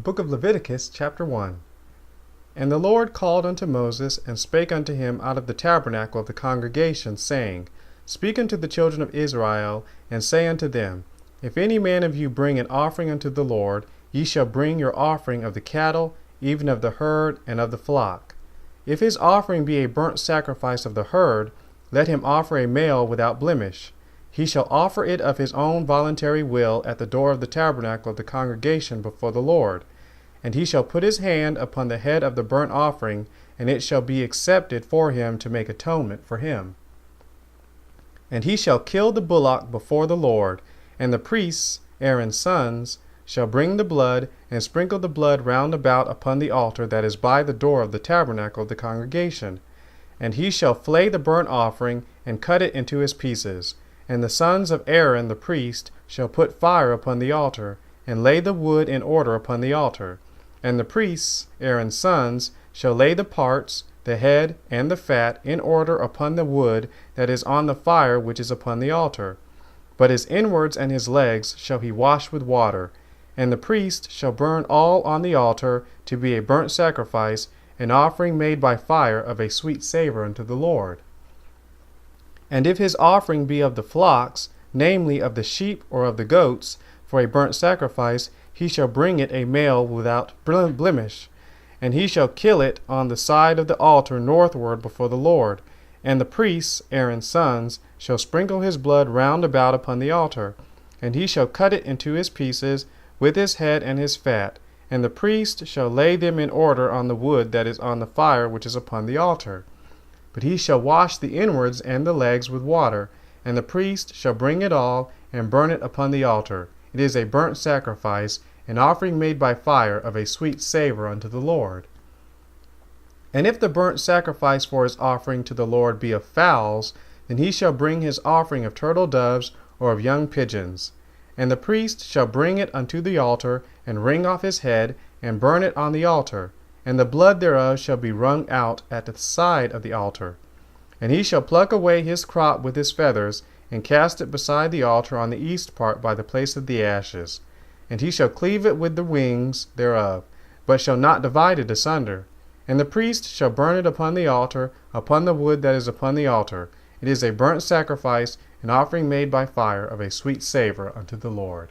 book of Leviticus, chapter 1. And the Lord called unto Moses, and spake unto him out of the tabernacle of the congregation, saying, Speak unto the children of Israel, and say unto them, If any man of you bring an offering unto the Lord, ye shall bring your offering of the cattle, even of the herd, and of the flock. If his offering be a burnt sacrifice of the herd, let him offer a male without blemish. He shall offer it of his own voluntary will at the door of the tabernacle of the congregation before the Lord. And he shall put his hand upon the head of the burnt offering, and it shall be accepted for him to make atonement for him. And he shall kill the bullock before the Lord, and the priests, Aaron's sons, shall bring the blood, and sprinkle the blood round about upon the altar that is by the door of the tabernacle of the congregation. And he shall flay the burnt offering, and cut it into his pieces. And the sons of Aaron the priest shall put fire upon the altar, and lay the wood in order upon the altar. And the priests, Aaron's sons, shall lay the parts, the head, and the fat, in order upon the wood that is on the fire which is upon the altar. But his inwards and his legs shall he wash with water. And the priest shall burn all on the altar to be a burnt sacrifice, an offering made by fire of a sweet savour unto the Lord. And if his offering be of the flocks, namely of the sheep or of the goats, for a burnt sacrifice, he shall bring it a male without blemish. And he shall kill it on the side of the altar northward before the Lord. And the priests, Aaron's sons, shall sprinkle his blood round about upon the altar. And he shall cut it into his pieces, with his head and his fat. And the priest shall lay them in order on the wood that is on the fire which is upon the altar. But he shall wash the inwards and the legs with water, and the priest shall bring it all, and burn it upon the altar. It is a burnt sacrifice, an offering made by fire of a sweet savour unto the Lord. And if the burnt sacrifice for his offering to the Lord be of fowls, then he shall bring his offering of turtle doves or of young pigeons. And the priest shall bring it unto the altar, and wring off his head, and burn it on the altar. And the blood thereof shall be wrung out at the side of the altar. And he shall pluck away his crop with his feathers, and cast it beside the altar on the east part by the place of the ashes. And he shall cleave it with the wings thereof, but shall not divide it asunder. And the priest shall burn it upon the altar, upon the wood that is upon the altar. It is a burnt sacrifice, an offering made by fire of a sweet savour unto the Lord.